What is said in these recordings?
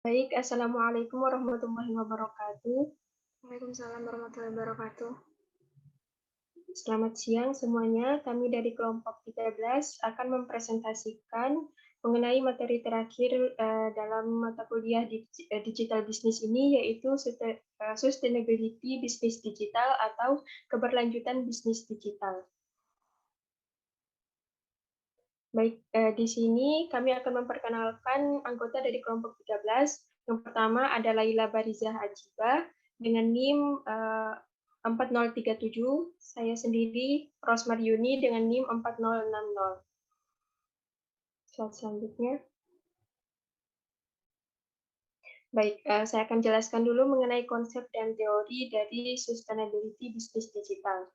Baik, Assalamualaikum warahmatullahi wabarakatuh. Waalaikumsalam warahmatullahi wabarakatuh. Selamat siang semuanya. Kami dari kelompok 13 akan mempresentasikan mengenai materi terakhir dalam mata kuliah digital business ini, yaitu sustainability bisnis digital atau keberlanjutan bisnis digital. Baik, di sini kami akan memperkenalkan anggota dari kelompok 13. Yang pertama ada Laila Barizah Ajiba dengan NIM 4037. Saya sendiri Rosmaryuni dengan NIM 4060. Slide selanjutnya. Baik, saya akan jelaskan dulu mengenai konsep dan teori dari sustainability bisnis digital.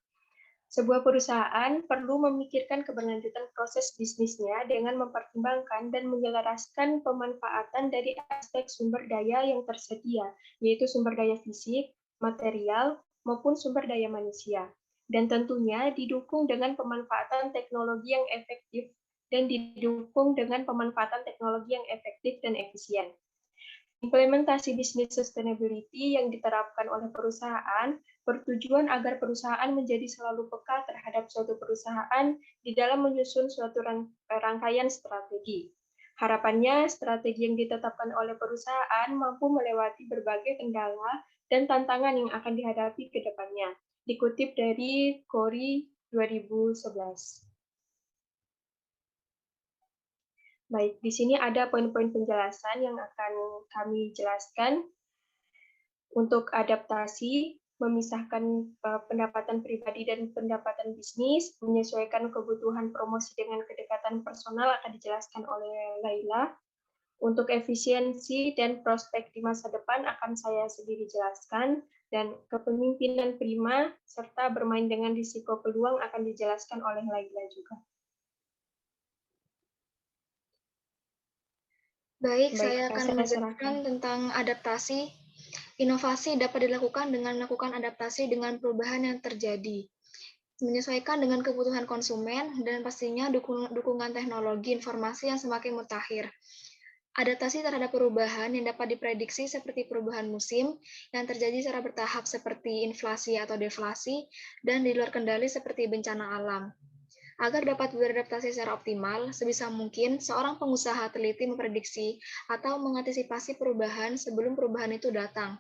Sebuah perusahaan perlu memikirkan keberlanjutan proses bisnisnya dengan mempertimbangkan dan menyelaraskan pemanfaatan dari aspek sumber daya yang tersedia, yaitu sumber daya fisik, material, maupun sumber daya manusia. Dan tentunya didukung dengan pemanfaatan teknologi yang efektif dan didukung dengan pemanfaatan teknologi yang efektif dan efisien. Implementasi bisnis sustainability yang diterapkan oleh perusahaan bertujuan agar perusahaan menjadi selalu peka terhadap suatu perusahaan di dalam menyusun suatu rangkaian strategi. Harapannya, strategi yang ditetapkan oleh perusahaan mampu melewati berbagai kendala dan tantangan yang akan dihadapi ke depannya. Dikutip dari Cori 2011. Baik, di sini ada poin-poin penjelasan yang akan kami jelaskan. Untuk adaptasi, memisahkan pendapatan pribadi dan pendapatan bisnis, menyesuaikan kebutuhan promosi dengan kedekatan personal akan dijelaskan oleh Laila. Untuk efisiensi dan prospek di masa depan akan saya sendiri jelaskan, dan kepemimpinan prima serta bermain dengan risiko peluang akan dijelaskan oleh Laila juga. Baik, Baik, saya akan saya menjelaskan serahkan. tentang adaptasi. Inovasi dapat dilakukan dengan melakukan adaptasi dengan perubahan yang terjadi, menyesuaikan dengan kebutuhan konsumen, dan pastinya dukungan teknologi informasi yang semakin mutakhir. Adaptasi terhadap perubahan yang dapat diprediksi seperti perubahan musim yang terjadi secara bertahap seperti inflasi atau deflasi, dan di luar kendali seperti bencana alam. Agar dapat beradaptasi secara optimal, sebisa mungkin seorang pengusaha teliti memprediksi atau mengantisipasi perubahan sebelum perubahan itu datang.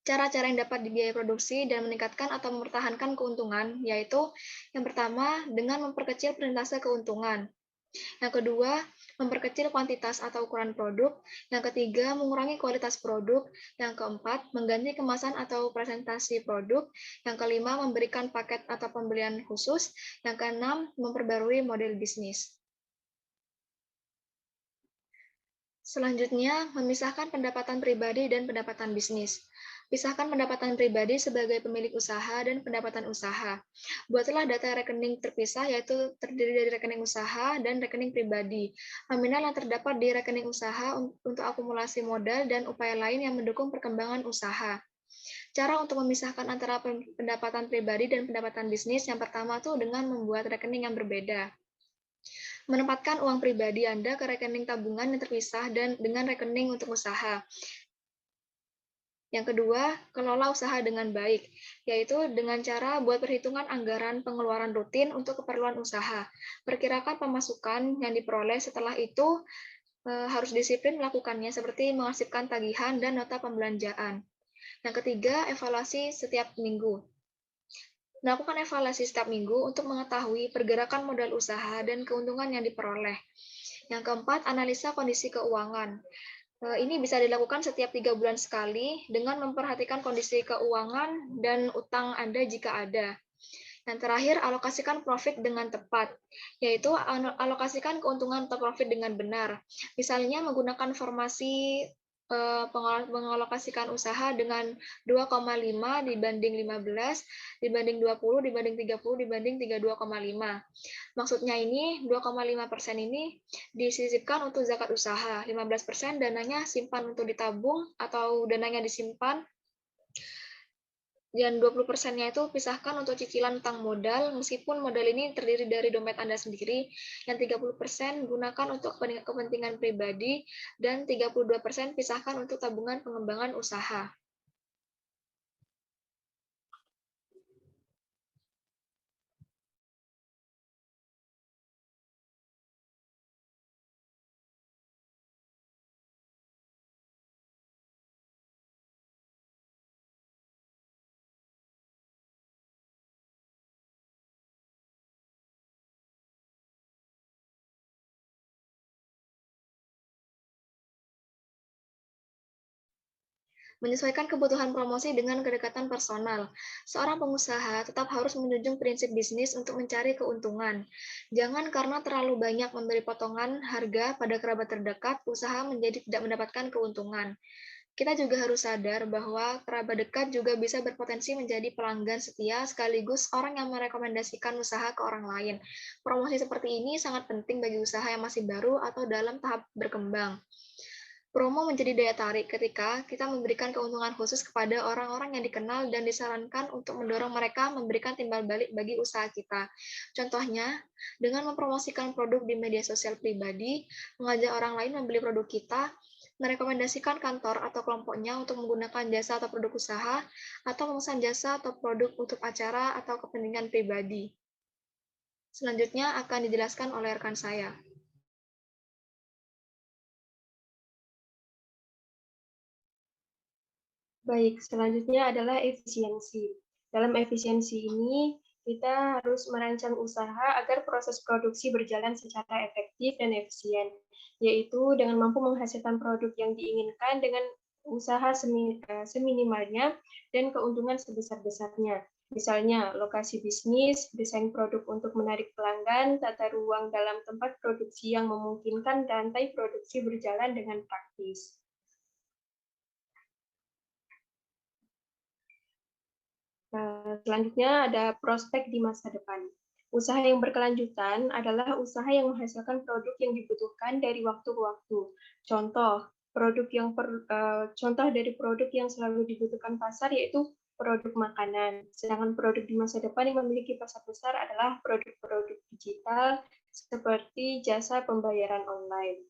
Cara-cara yang dapat dibiayai produksi dan meningkatkan atau mempertahankan keuntungan, yaitu yang pertama, dengan memperkecil persentase keuntungan. Yang kedua, memperkecil kuantitas atau ukuran produk. Yang ketiga, mengurangi kualitas produk. Yang keempat, mengganti kemasan atau presentasi produk. Yang kelima, memberikan paket atau pembelian khusus. Yang keenam, memperbarui model bisnis. Selanjutnya, memisahkan pendapatan pribadi dan pendapatan bisnis. Pisahkan pendapatan pribadi sebagai pemilik usaha dan pendapatan usaha. Buatlah data rekening terpisah, yaitu terdiri dari rekening usaha dan rekening pribadi. Nominal yang terdapat di rekening usaha untuk akumulasi modal dan upaya lain yang mendukung perkembangan usaha. Cara untuk memisahkan antara pendapatan pribadi dan pendapatan bisnis yang pertama tuh dengan membuat rekening yang berbeda. Menempatkan uang pribadi Anda ke rekening tabungan yang terpisah dan dengan rekening untuk usaha. Yang kedua, kelola usaha dengan baik, yaitu dengan cara buat perhitungan anggaran pengeluaran rutin untuk keperluan usaha. Perkirakan pemasukan yang diperoleh setelah itu harus disiplin melakukannya seperti mengarsipkan tagihan dan nota pembelanjaan. Yang ketiga, evaluasi setiap minggu. Melakukan evaluasi setiap minggu untuk mengetahui pergerakan modal usaha dan keuntungan yang diperoleh. Yang keempat, analisa kondisi keuangan. Ini bisa dilakukan setiap 3 bulan sekali dengan memperhatikan kondisi keuangan dan utang Anda jika ada. Yang terakhir, alokasikan profit dengan tepat, yaitu alokasikan keuntungan atau profit dengan benar. Misalnya menggunakan formasi mengalokasikan usaha dengan 2,5 dibanding 15, dibanding 20, dibanding 30, dibanding 32,5. Maksudnya ini 2,5% ini disisipkan untuk zakat usaha, 15% dananya simpan untuk ditabung atau dananya disimpan Dan 20%-nya itu pisahkan untuk cicilan utang modal, meskipun modal ini terdiri dari dompet Anda sendiri, yang 30% gunakan untuk kepentingan pribadi, dan 32% pisahkan untuk tabungan pengembangan usaha. Menyesuaikan kebutuhan promosi dengan kedekatan personal. Seorang pengusaha tetap harus menjunjung prinsip bisnis untuk mencari keuntungan. Jangan karena terlalu banyak memberi potongan harga pada kerabat terdekat, usaha menjadi tidak mendapatkan keuntungan. Kita juga harus sadar bahwa kerabat dekat juga bisa berpotensi menjadi pelanggan setia sekaligus orang yang merekomendasikan usaha ke orang lain. Promosi seperti ini sangat penting bagi usaha yang masih baru atau dalam tahap berkembang. Promo menjadi daya tarik ketika kita memberikan keuntungan khusus kepada orang-orang yang dikenal dan disarankan untuk mendorong mereka memberikan timbal balik bagi usaha kita. Contohnya, dengan mempromosikan produk di media sosial pribadi, mengajak orang lain membeli produk kita, merekomendasikan kantor atau kelompoknya untuk menggunakan jasa atau produk usaha, atau memesan jasa atau produk untuk acara atau kepentingan pribadi. Selanjutnya akan dijelaskan oleh rekan saya. Baik, selanjutnya adalah efisiensi. Dalam efisiensi ini, kita harus merancang usaha agar proses produksi berjalan secara efektif dan efisien, yaitu dengan mampu menghasilkan produk yang diinginkan dengan usaha seminimalnya dan keuntungan sebesar-besarnya. Misalnya, lokasi bisnis, desain produk untuk menarik pelanggan, tata ruang dalam tempat produksi yang memungkinkan rantai produksi berjalan dengan praktis. Selanjutnya ada prospek di masa depan. Usaha yang berkelanjutan adalah usaha yang menghasilkan produk yang dibutuhkan dari waktu ke waktu. Contoh dari produk yang selalu dibutuhkan pasar yaitu produk makanan. Sedangkan produk di masa depan yang memiliki pasar besar adalah produk-produk digital seperti jasa pembayaran online.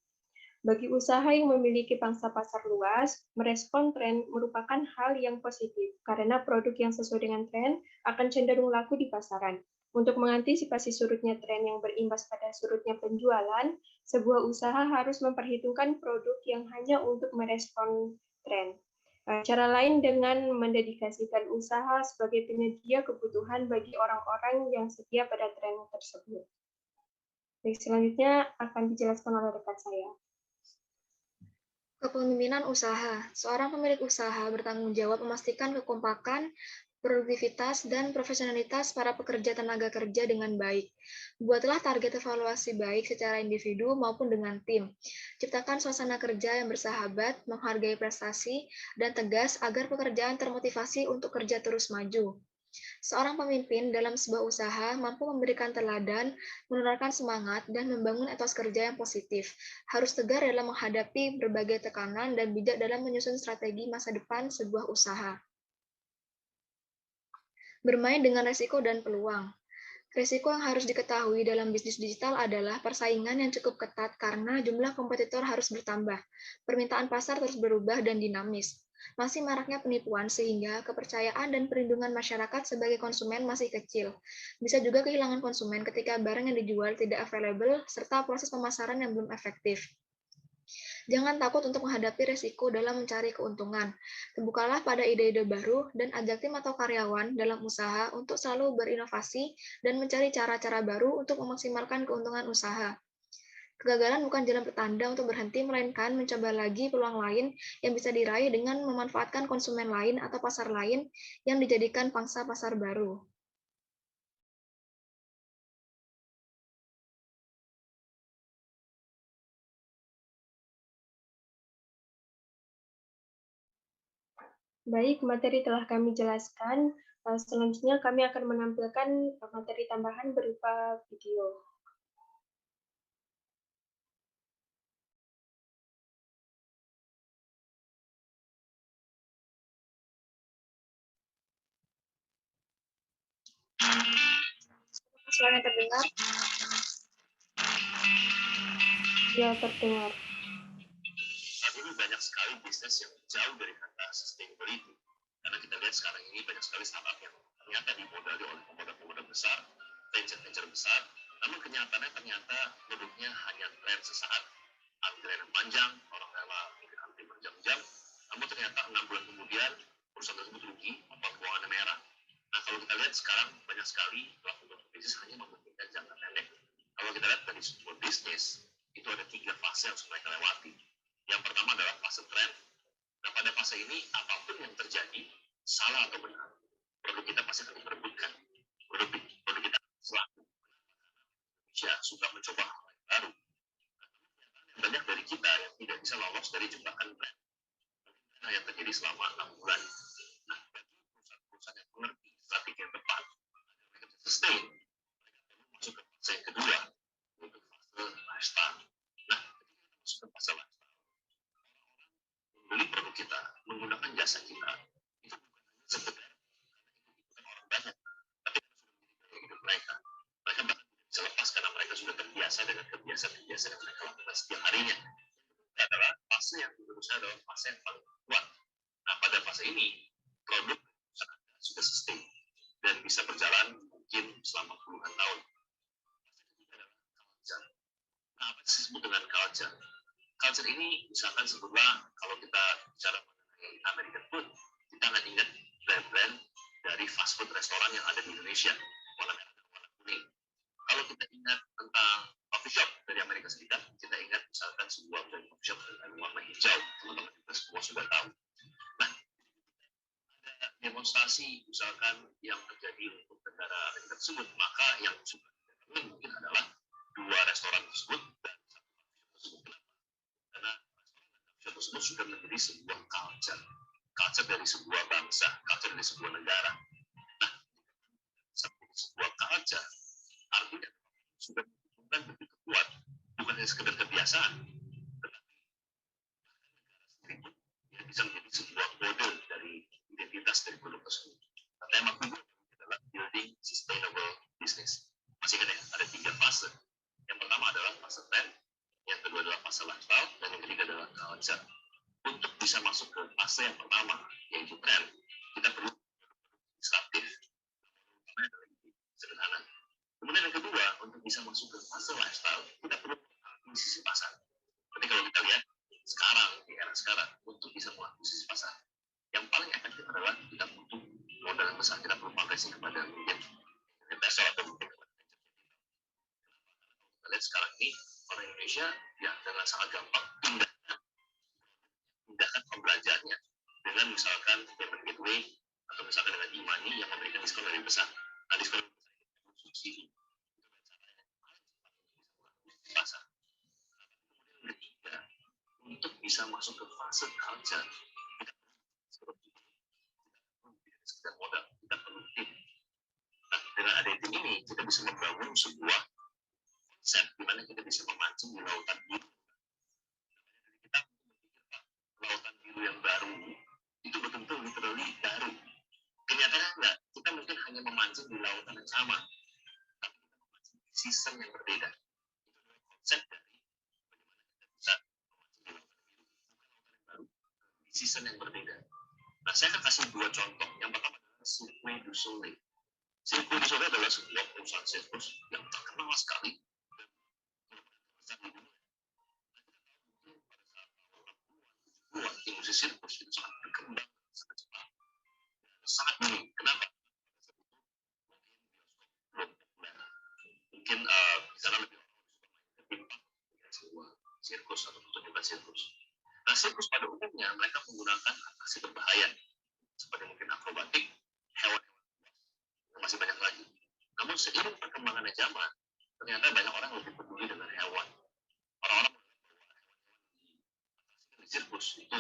Bagi usaha yang memiliki pangsa pasar luas, merespon tren merupakan hal yang positif karena produk yang sesuai dengan tren akan cenderung laku di pasaran. Untuk mengantisipasi surutnya tren yang berimbas pada surutnya penjualan, sebuah usaha harus memperhitungkan produk yang hanya untuk merespon tren. Cara lain dengan mendedikasikan usaha sebagai penyedia kebutuhan bagi orang-orang yang setia pada tren tersebut. Baik, selanjutnya akan dijelaskan oleh rekan saya. Kepemimpinan usaha. Seorang pemilik usaha bertanggung jawab memastikan kekompakan, produktivitas, dan profesionalitas para pekerja tenaga kerja dengan baik. Buatlah target evaluasi baik secara individu maupun dengan tim. Ciptakan suasana kerja yang bersahabat, menghargai prestasi, dan tegas agar pekerjaan termotivasi untuk kerja terus maju. Seorang pemimpin dalam sebuah usaha mampu memberikan teladan, menularkan semangat, dan membangun etos kerja yang positif. Harus tegar dalam menghadapi berbagai tekanan dan bijak dalam menyusun strategi masa depan sebuah usaha. Bermain dengan resiko dan peluang. Risiko yang harus diketahui dalam bisnis digital adalah persaingan yang cukup ketat karena jumlah kompetitor harus bertambah, permintaan pasar terus berubah dan dinamis. Masih maraknya penipuan sehingga kepercayaan dan perlindungan masyarakat sebagai konsumen masih kecil. Bisa juga kehilangan konsumen ketika barang yang dijual tidak available serta proses pemasaran yang belum efektif. Jangan takut untuk menghadapi resiko dalam mencari keuntungan. Terbukalah pada ide-ide baru dan ajak tim atau karyawan dalam usaha untuk selalu berinovasi dan mencari cara-cara baru untuk memaksimalkan keuntungan usaha. Kegagalan bukan jalan pertanda untuk berhenti, melainkan mencoba lagi peluang lain yang bisa diraih dengan memanfaatkan konsumen lain atau pasar lain yang dijadikan pangsa pasar baru. Baik, materi telah kami jelaskan. Selanjutnya kami akan menampilkan materi tambahan berupa video. Suaranya terdengar? Ya, terdengar. Saat ini banyak sekali bisnis yang jauh dari kata sustainability. Karena kita lihat sekarang ini banyak sekali startup yang ternyata dimodali oleh pemodal-pemodal besar, venture-venture besar, namun kenyataannya ternyata produknya hanya tren sesaat. Antrian yang panjang, orang rela mungkin antri berjam-jam, namun ternyata 6 bulan kemudian perusahaan tersebut rugi atau keuangannya merah. Nah, kalau kita lihat sekarang banyak sekali pelaku bisnis hanya mementingkan jangka pendek. Kalau kita lihat dari sebuah bisnis, itu ada 3 fase yang harus mereka lewati. Yang pertama adalah fase tren. Nah, pada fase ini, apapun yang terjadi, salah atau benar, produk kita pasti akan diperebutkan. Produk kita selalu suka mencoba hal yang baru. Banyak dari kita yang tidak bisa lolos dari jebakan tren. Nah, yang terjadi selama 6 bulan. Nah, bagi perusahaan-perusahaan yang mengerti strategi yang tepat, mereka bisa sustain, mereka perlu masuk ke fase yang kedua, yaitu fase lifestyle. Nah, ketika kita masuk ke fase lifestyle, membeli produk kita, menggunakan jasa kita, itu bukan hanya sekedar bukan orang banyak, tapi sudah menjadi gaya hidup mereka. Mereka bahkan tidak bisa lepas karena mereka sudah terbiasa dengan kebiasaan-kebiasaan yang mereka lakukan setiap harinya. Ini adalah fase yang menurut saya adalah fase yang paling kuat. Nah, pada fase ini, produk sudah sustain dan bisa berjalan mungkin selama puluhan tahun. Fase ketiga adalah culture. Nah, apa yang disebut dengan culture? Culture ini misalkan sebutlah kalau kita bicara mengenai American food, kita akan ingat brand-brand dari fast food restoran yang ada di Indonesia, warna merah dan warna kuning. Kalau kita ingat tentang coffee shop dari Amerika Serikat, kita ingat misalkan sebuah brand coffee shop dengan warna hijau, teman-teman kita semua sudah tahu. Nah, ada demonstrasi misalkan yang terjadi untuk negara Amerika tersebut, maka yang sudah dilakukan mungkin adalah 2 restoran tersebut dan 1 coffee shop tersebut. Kenapa? Karena tersebut sudah menjadi sebuah culture dari sebuah bangsa, culture dari sebuah negara. Nah, sebuah culture artinya sudah menunjukkan begitu kuat, bukan hanya sekedar kebiasaan, tetapi negara sendiri yang bisa menjadi sebuah model dari identitas dari produk tersebut. Nah, tema kedua adalah building sustainable business. Masih ingat ya, ada 3 fase. Yang pertama adalah fase trend, yang kedua adalah fase lifestyle, dan yang ketiga adalah culture. Untuk bisa masuk ke fase yang pertama, yaitu tren, kita perlu disruptif. Namanya adalah sederhana. Kemudian yang kedua, untuk bisa masuk ke fase lifestyle, kita perlu akuisisi pasar. Jadi kalau kita lihat sekarang, di era sekarang, untuk bisa mengakuisisi pasar, yang paling efektif adalah kita butuh modal yang besar. Kita perlu fundraising kepada mungkin investor atau mungkin kepada venture capital. Kita lihat sekarang ini, orang Indonesia ya dengan sangat gampang pindahkan pembelanjaannya dengan misalkan payment gateway atau misalkan dengan e-money yang memberikan diskon lebih besar. Nah, diskon lebih besar itu subsidi. Itu pasar. Kemudian ketiga, untuk bisa masuk ke fase culture, kita perlu sekedar modal, kita perlu tim. Nah, dengan ada tim ini, kita bisa membangun sebuah konsep di mana kita bisa memancing di lautan biru. Kita memikirkan lautan biru yang baru itu betul-betul literally baru. Kenyataannya enggak, kita mungkin hanya memancing di lautan yang sama, tapi kita memancing di season yang berbeda. Itu adalah konsep dari bagaimana kita bisa memancing di lautan biru, bukan lautan yang baru, di season yang berbeda. Nah, saya akan kasih 2 contoh. Yang pertama adalah Cirque du Soleil. Cirque du Soleil adalah sebuah perusahaan sirkus yang terkenal sekali dan di dunia. Industri sirkus itu sangat berkembang sangat cepat, sangat unik. Kenapa? Mungkin di sana lebih bertimbang dengan sebuah sirkus atau pertunjukan sirkus. Nah, sirkus pada umumnya mereka menggunakan atraksi berbahaya seperti mungkin akrobatik, hewan-hewan yang masih banyak lagi. Namun seiring perkembangannya zaman, ternyata banyak orang lebih peduli dengan hewan. Orang-orang di sirkus itu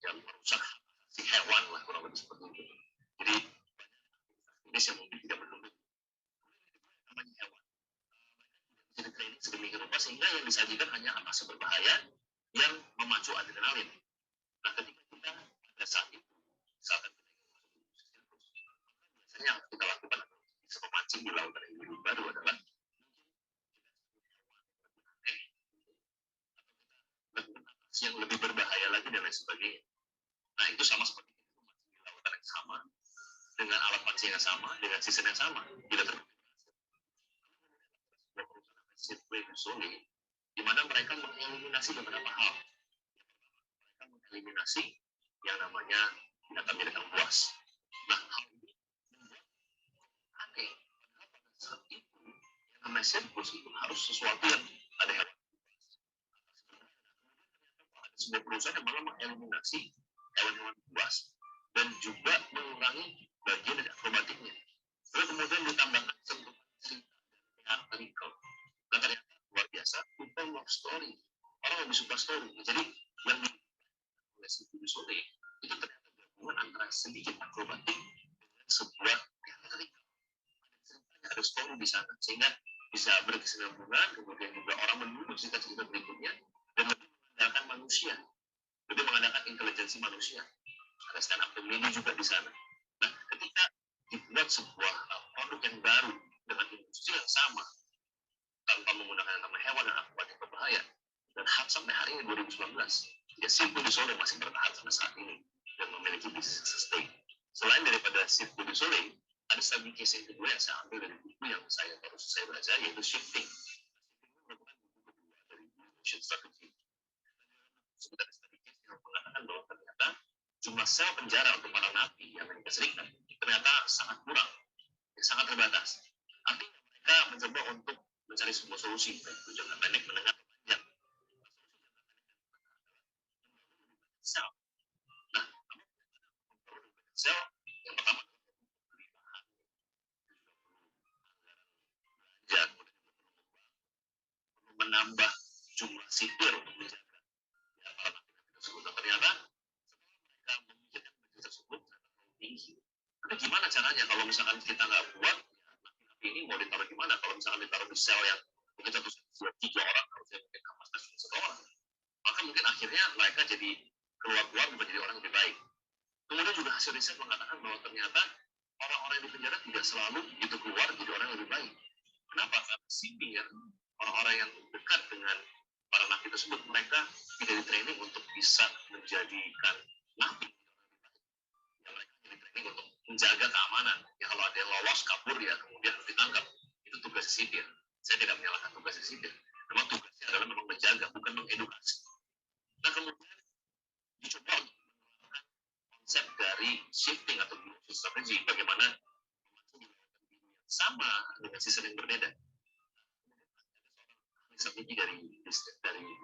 yang merusak si hewan lah, kurang lebih seperti itu. Jadi jenis yang mungkin tidak peduli namanya hewan. Jadi training sedemikian rupa sehingga yang disajikan hanya atraksi berbahaya yang memacu adrenalin. Nah, ketika kita pada saat itu, misalkan kita ingin masuk ke sirkus, biasanya yang kita lakukan adalah sebagainya. Nah, itu sama seperti itu, masih di lautan yang sama, dengan alat pancing yang sama, dengan sistem yang sama, tidak terbukti. Sebuah perusahaan Cirque du Soleil, di mana mereka mengeliminasi beberapa hal. Mereka mengeliminasi yang namanya binatang-binatang buas. Nah, hal ini membuat aneh. Padahal pada saat itu, yang namanya sirkus itu harus sesuatu yang ada hewan. Ada sebuah perusahaan yang malah mengeliminasi hewan-hewan buas dan juga mengurangi bagian dari akrobatiknya. Lalu kemudian ditambahkan sentuhan cerita dan teatrikal. Nah, ternyata luar biasa, people love story. Orang lebih suka story. Jadi yang oleh Cirque du Soleil itu ternyata gabungan antara sedikit akrobatik dengan sebuah teatrikal. Ada story di sana sehingga bisa berkesinambungan, kemudian juga orang menunggu cerita-cerita berikutnya dan lebih mengandalkan manusia, lebih mengandalkan intelijensi manusia. Ada stand up comedy juga di sana. Nah, ketika dibuat sebuah produk yang baru dengan industri yang sama tanpa menggunakan nama hewan dan akrobatik berbahaya, dan sampai hari ini 2019 ya Cirque du Soleil masih bertahan sampai saat ini dan memiliki bisnis sustain. Selain daripada Cirque du Soleil, ada studi case yang kedua yang saya ambil dari buku yang saya baru selesai baca, yaitu Shifting. Merupakan buku kedua dari Motion Strategy. Sebenarnya studi case yang mengatakan bahwa ternyata jumlah sel penjara untuk para napi di Amerika Serikat ternyata sangat kurang, sangat terbatas. Artinya mereka mencoba untuk mencari sebuah solusi, baik itu jangka pendek, menengah, atau panjang. Sel. Nah, sel yang pertama ya, menambah jumlah sipir untuk menjaga ya, para napi tersebut. Nah, ternyata mereka memikirkan budget tersebut terlalu tinggi. Tapi gimana caranya kalau misalkan kita nggak buat ya, napi-napi ini mau ditaruh di mana? Kalau misalkan ditaruh di sel yang mungkin satu sel 3 orang, harusnya mungkin kapasitas 1 orang, maka mungkin akhirnya mereka jadi keluar menjadi orang lebih baik. Kemudian juga hasil riset mengatakan bahwa ternyata orang-orang yang di penjara tidak selalu begitu keluar jadi orang yang lebih baik. Kenapa? Karena sipir, orang-orang yang dekat dengan para napi tersebut, mereka tidak di-training untuk bisa menjadikan napi. Ya, mereka di-training untuk menjaga keamanan. Ya, kalau ada yang lolos, kabur ya, kemudian harus ditangkap. Itu tugas sipir. Saya tidak menyalahkan tugas sipir. Memang tugasnya adalah memang menjaga, bukan mengedukasi. Nah, kemudian dicoba untuk menerapkan konsep dari shifting atau motion strategy, bagaimana sama dengan sistem yang berbeda. Strategi dari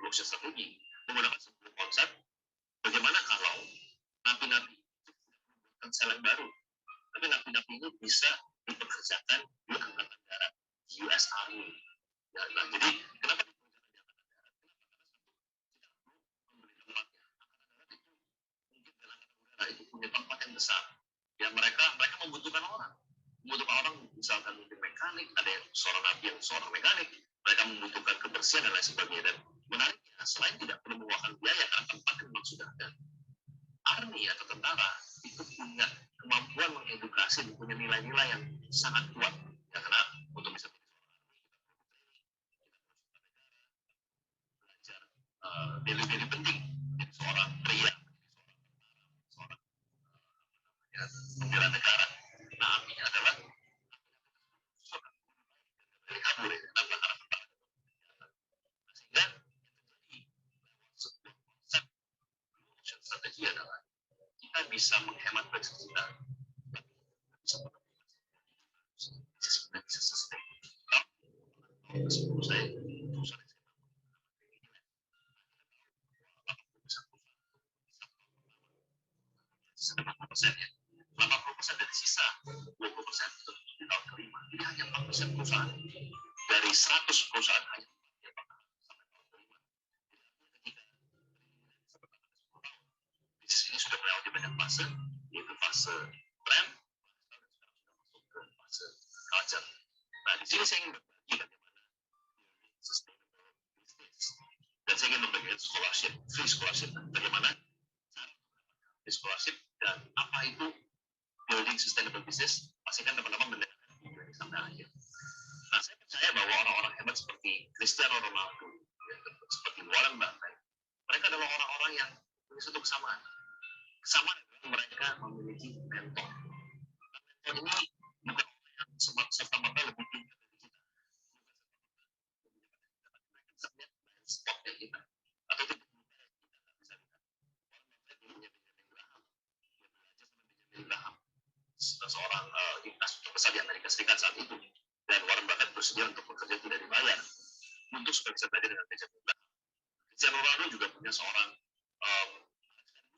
motion strategi menggunakan sebuah konsep bagaimana kalau napi-napi itu bukan sel yang baru, tapi napi-napi itu bisa dipekerjakan di angkatan darat, US Army. Ya, nah, jadi kenapa dipekerjakan di angkatan darat? Kenapa? Karena tidak perlu membeli tempat. Angkatan darat itu mungkin dengan angkatan udara itu punya tempat yang besar. Ya mereka membutuhkan orang misalkan mungkin mekanik, ada yang seorang napi yang seorang mekanik, mereka membutuhkan kebersihan dan lain sebagainya. Dan menariknya, selain tidak perlu mengeluarkan biaya karena tempatnya memang sudah ada, army atau tentara itu punya kemampuan mengedukasi dan punya nilai-nilai yang sangat kuat. Ya, karena untuk bisa belajar daily penting menjadi seorang pria, seorang pembela negara. Nah, artinya adalah dari kabur ya, kenapa? Karena tentara. Sehingga sebuah konsep motion strategi adalah kita bisa menghemat budget kita, bisa sebenarnya bisa sustain. Kalau saya perusahaan saya 80% ya, 80% dari sisa 20% itu di tahun kelima. Ini hanya 4% perusahaan dari 100 perusahaan hanya yang bertahan sampai tahun kelima. Ketika bisnis ini sudah melewati banyak fase, yaitu fase tren, sudah masuk ke fase culture. Nah, di sini saya ingin berbagi bagaimana sustainable business, dan saya ingin memberikan scholarship, free scholarship, bagaimana free scholarship dan apa itu building sustainable business. Pastikan teman-teman mendengarkan video ini sampai akhir. Nah, saya percaya bahwa orang-orang hebat seperti Cristiano Ronaldo, ya, seperti Warren Buffett, mereka adalah orang-orang yang punya punya satu kesamaan. Kesamaan adalah mereka memiliki mentor. Mentor ini bukan orang yang serta-merta lebih tinggi dari kita. Mereka bisa melihat blind spotnya kita. Atau tidak bisa lihat. Punya Benjamin Graham. Dia belajar sama Benjamin Graham. Seorang investor besar di Amerika Serikat saat itu. Dan Warren Buffett bersedia untuk bekerja tidak dibayar untuk supaya bisa belajar dengan Benjamin Graham. Cristiano Ronaldo juga punya seorang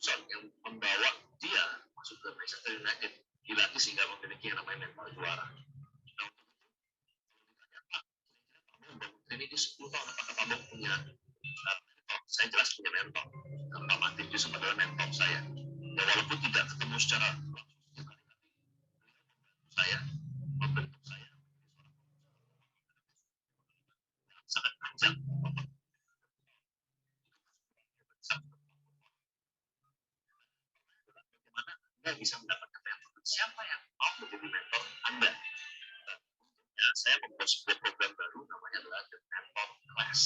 yang membawa dia masuk ke Manchester United, dilatih sehingga memiliki yang namanya mental juara. Nah, untuk itu, kalau ditanya Pak membangun Trinity 10 tahun, apakah Pak Bong punya mentor? Saya jelas punya mentor. Pak Martin Yusuf adalah mentor saya. Ya, walaupun tidak ketemu secara langsung, saya membentuk saya sangat panjang. Bagaimana Anda bisa mendapatkan mentor? Siapa yang mau menjadi mentor Anda? Ya, saya membuat sebuah program baru namanya adalah The Mentor Class.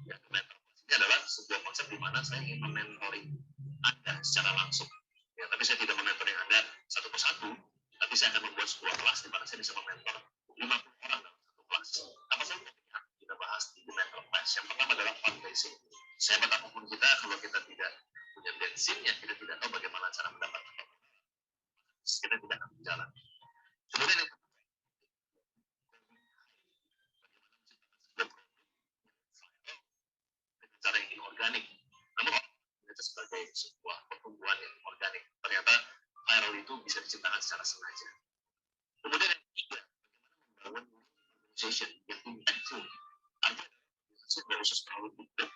Ya, The Mentor Class ini adalah sebuah konsep di mana saya ingin mementoring Anda secara langsung. Ya, tapi saya tidak mementoring Anda satu persatu, tapi saya akan membuat sebuah kelas di mana saya bisa mementor 50 orang dalam satu kelas. Apa saja yang kita bahas di The Mentor Class? Yang pertama adalah fundraising. Saya betapapun kita, kalau kita tidak punya bensinnya, kita tidak tahu bagaimana cara mendapatkan kita tidak akan berjalan. Kemudian yang cara yang inorganik, namun itu sebagai sebuah pertumbuhan yang organik. Ternyata viral itu bisa diciptakan secara sengaja. Kemudian yang ketiga, bagaimana membangun organization yang impactful. Artinya sebuah usaha terlalu besar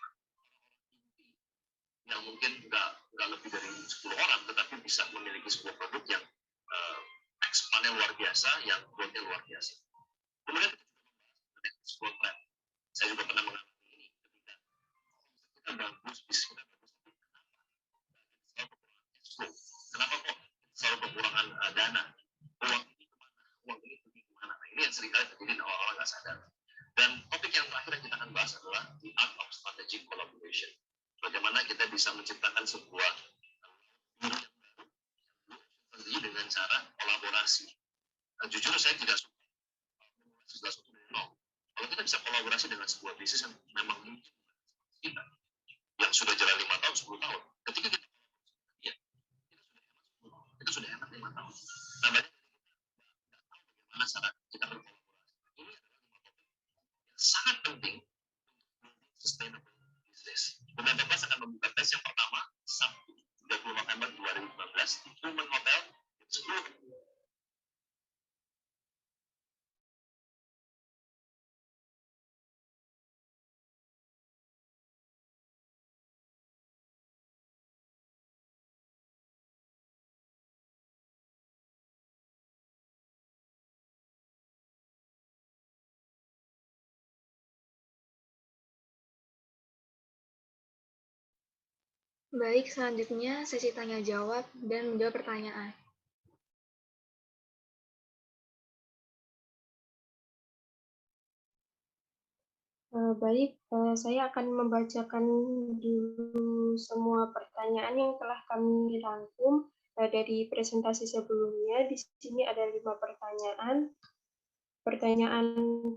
yang mungkin nggak lebih dari 10 orang, tetapi bisa memiliki sebuah produk yang ekspannya luar biasa, yang growth-nya luar biasa. Kemudian sebuah tren. Saya juga pernah mengalami ini ketika kita bagus, bisnis kita bagus, kenapa kok selalu kekurangan dana? Uang ini kemana? Uang ini pergi kemana? Nah, ini yang seringkali terjadi orang-orang nggak sadar. Dan topik yang terakhir yang kita akan bahas adalah the art of strategic collaboration. Bagaimana kita bisa menciptakan sebuah guru yang baru dengan cara kolaborasi. Nah, jujur saya tidak suka memulai sesuatu dari nol. Kalau kita bisa kolaborasi dengan sebuah bisnis yang memang mungkin kita yang sudah jalan 5 tahun, 10 tahun, ketika kita ya, kita sudah hemat 5 tahun. Nah, banyak bagaimana cara kita berkolaborasi. Ini adalah 5 topik yang sangat penting untuk sustainable business. Kementerian Pertanian akan membuka tes yang pertama Sabtu 30 November 2015 di Pullman Hotel 10. Baik, selanjutnya sesi tanya jawab dan menjawab pertanyaan. Baik, saya akan membacakan dulu semua pertanyaan yang telah kami rangkum dari presentasi sebelumnya. Di sini ada 5 pertanyaan. Pertanyaan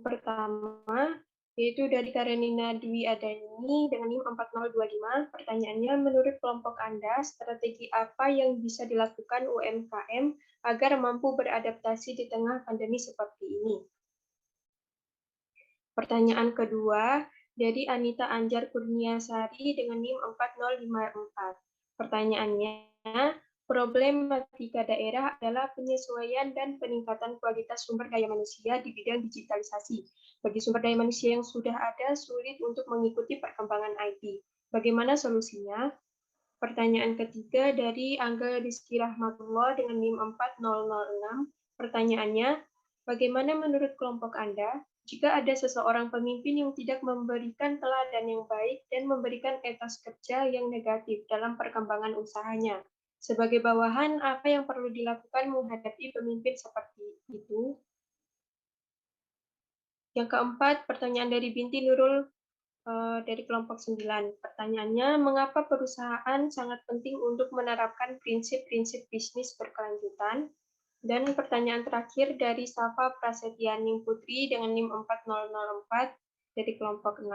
pertama, yaitu dari Karenina Dwi Adani dengan NIM 4025. Pertanyaannya, menurut kelompok Anda, strategi apa yang bisa dilakukan UMKM agar mampu beradaptasi di tengah pandemi seperti ini? Pertanyaan kedua, dari Anita Anjar Kurniasari dengan NIM 4054. Pertanyaannya, problematika daerah adalah penyesuaian dan peningkatan kualitas sumber daya manusia di bidang digitalisasi. Bagi sumber daya manusia yang sudah ada, sulit untuk mengikuti perkembangan IT. Bagaimana solusinya? Pertanyaan ketiga dari Angga Rizky Rahmatullah dengan NIM 4006. Pertanyaannya, bagaimana menurut kelompok Anda jika ada seseorang pemimpin yang tidak memberikan teladan yang baik dan memberikan etos kerja yang negatif dalam perkembangan usahanya? Sebagai bawahan, apa yang perlu dilakukan menghadapi pemimpin seperti itu? Yang keempat, pertanyaan dari Binti Nurul dari kelompok 9. Pertanyaannya, mengapa perusahaan sangat penting untuk menerapkan prinsip-prinsip bisnis berkelanjutan? Dan pertanyaan terakhir dari Safa Prasetyaning Putri dengan NIM 4004 dari kelompok 6.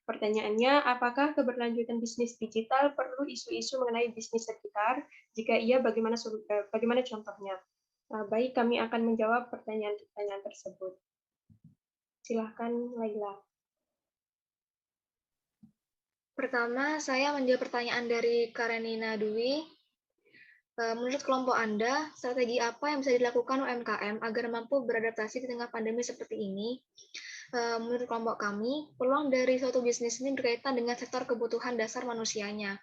Pertanyaannya, apakah keberlanjutan bisnis digital perlu isu-isu mengenai bisnis sekitar? Jika iya, bagaimana contohnya? Baik, kami akan menjawab pertanyaan-pertanyaan tersebut. Silahkan, Laila. Pertama, saya menjawab pertanyaan dari Karenina Dwi. Menurut kelompok Anda, strategi apa yang bisa dilakukan UMKM agar mampu beradaptasi di tengah pandemi seperti ini? Menurut kelompok kami, peluang dari suatu bisnis ini berkaitan dengan sektor kebutuhan dasar manusianya.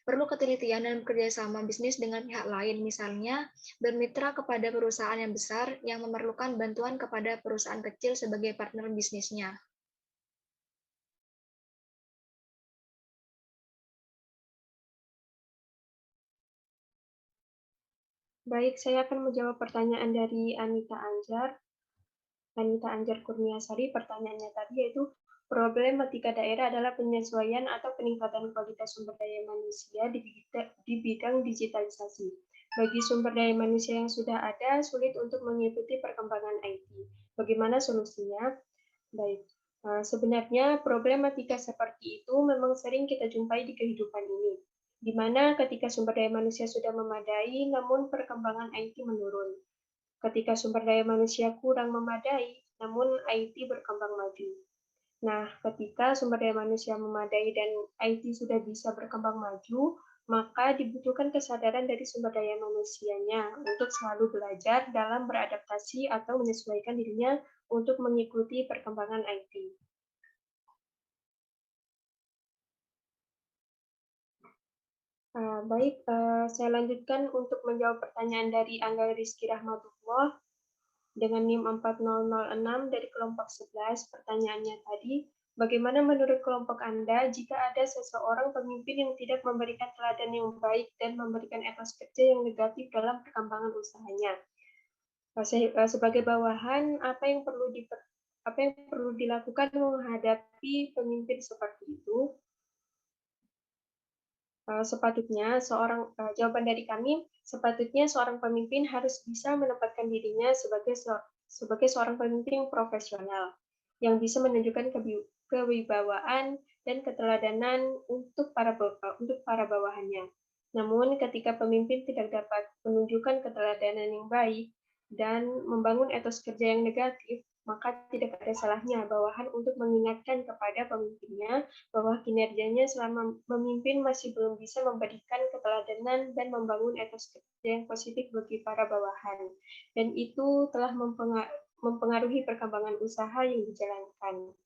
Perlu ketelitian dan bekerjasama bisnis dengan pihak lain, misalnya bermitra kepada perusahaan yang besar yang memerlukan bantuan kepada perusahaan kecil sebagai partner bisnisnya. Baik, saya akan menjawab pertanyaan dari Anita Anjar Kurniasari. Pertanyaannya tadi yaitu, problematika daerah adalah penyesuaian atau peningkatan kualitas sumber daya manusia di bidang digitalisasi. Bagi sumber daya manusia yang sudah ada, sulit untuk mengikuti perkembangan IT. Bagaimana solusinya? Baik, sebenarnya problematika seperti itu memang sering kita jumpai di kehidupan ini, di mana ketika sumber daya manusia sudah memadai, namun perkembangan IT menurun. Ketika sumber daya manusia kurang memadai, namun IT berkembang maju. Nah, ketika sumber daya manusia memadai dan IT sudah bisa berkembang maju, maka dibutuhkan kesadaran dari sumber daya manusianya untuk selalu belajar dalam beradaptasi atau menyesuaikan dirinya untuk mengikuti perkembangan IT. Baik, saya lanjutkan untuk menjawab pertanyaan dari Angga Rizky Rahmatullah dengan NIM 4006 dari kelompok 11. Pertanyaannya tadi, bagaimana menurut kelompok Anda jika ada seseorang pemimpin yang tidak memberikan teladan yang baik dan memberikan etos kerja yang negatif dalam perkembangan usahanya? Sebagai bawahan, apa yang perlu dilakukan menghadapi pemimpin seperti itu? Jawaban dari kami, sepatutnya seorang pemimpin harus bisa menempatkan dirinya sebagai seorang pemimpin yang profesional, yang bisa menunjukkan kewibawaan dan keteladanan untuk para bawahannya. Namun, ketika pemimpin tidak dapat menunjukkan keteladanan yang baik dan membangun etos kerja yang negatif, maka tidak ada salahnya bawahan untuk mengingatkan kepada pemimpinnya bahwa kinerjanya selama memimpin masih belum bisa memberikan keteladanan dan membangun etos kerja yang positif bagi para bawahan. Dan itu telah mempengaruhi perkembangan usaha yang dijalankan.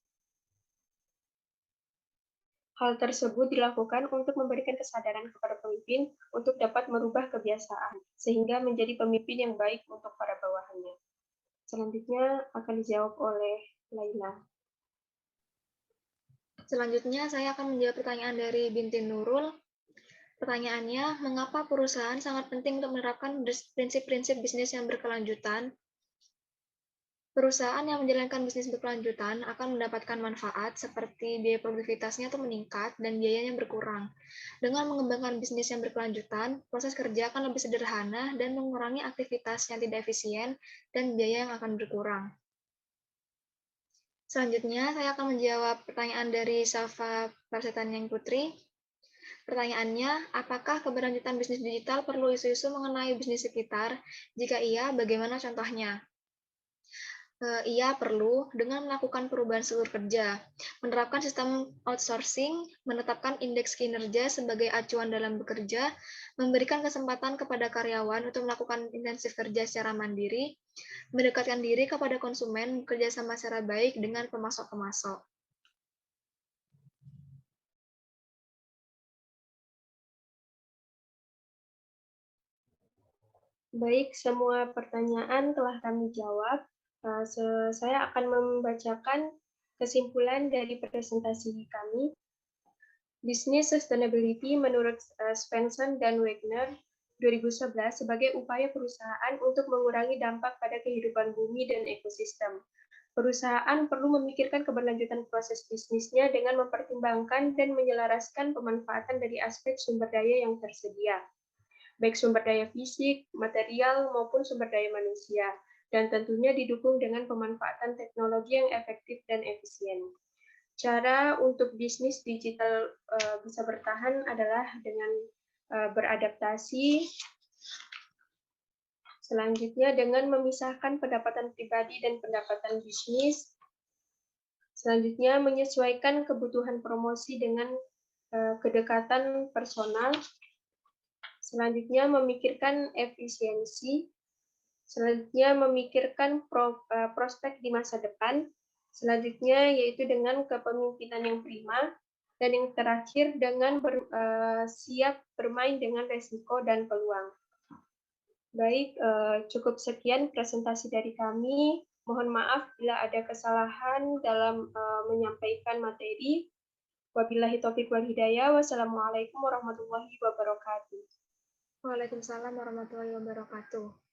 Hal tersebut dilakukan untuk memberikan kesadaran kepada pemimpin untuk dapat merubah kebiasaan, sehingga menjadi pemimpin yang baik untuk para bawahannya. Selanjutnya akan dijawab oleh Laila. Selanjutnya, saya akan menjawab pertanyaan dari Binti Nurul. Pertanyaannya, mengapa perusahaan sangat penting untuk menerapkan prinsip-prinsip bisnis yang berkelanjutan? Perusahaan yang menjalankan bisnis berkelanjutan akan mendapatkan manfaat seperti biaya produktivitasnya itu meningkat dan biayanya berkurang. Dengan mengembangkan bisnis yang berkelanjutan, proses kerja akan lebih sederhana dan mengurangi aktivitas yang tidak efisien dan biaya yang akan berkurang. Selanjutnya, saya akan menjawab pertanyaan dari Safa Prasetyaning Putri. Pertanyaannya, apakah keberlanjutan bisnis digital perlu isu-isu mengenai bisnis sekitar? Jika iya, bagaimana contohnya? Ia perlu dengan melakukan perubahan sulur kerja, menerapkan sistem outsourcing, menetapkan indeks kinerja sebagai acuan dalam bekerja, memberikan kesempatan kepada karyawan untuk melakukan intensif kerja secara mandiri, mendekatkan diri kepada konsumen, bekerja sama secara baik dengan pemasok-pemasok. Baik, semua pertanyaan telah kami jawab. Saya akan membacakan kesimpulan dari presentasi kami. Business Sustainability menurut Svensson dan Wagner 2011 sebagai upaya perusahaan untuk mengurangi dampak pada kehidupan bumi dan ekosistem. Perusahaan perlu memikirkan keberlanjutan proses bisnisnya dengan mempertimbangkan dan menyelaraskan pemanfaatan dari aspek sumber daya yang tersedia, baik sumber daya fisik, material, maupun sumber daya manusia, dan tentunya didukung dengan pemanfaatan teknologi yang efektif dan efisien. Cara untuk bisnis digital bisa bertahan adalah dengan beradaptasi. Selanjutnya dengan memisahkan pendapatan pribadi dan pendapatan bisnis. Selanjutnya menyesuaikan kebutuhan promosi dengan kedekatan personal. Selanjutnya memikirkan efisiensi. Selanjutnya memikirkan prospek di masa depan. Selanjutnya yaitu dengan kepemimpinan yang prima. Dan yang terakhir dengan siap bermain dengan resiko dan peluang. Baik, cukup sekian presentasi dari kami. Mohon maaf bila ada kesalahan dalam menyampaikan materi. Wabillahi taufiq wal hidayah. Wassalamualaikum warahmatullahi wabarakatuh. Waalaikumsalam warahmatullahi wabarakatuh.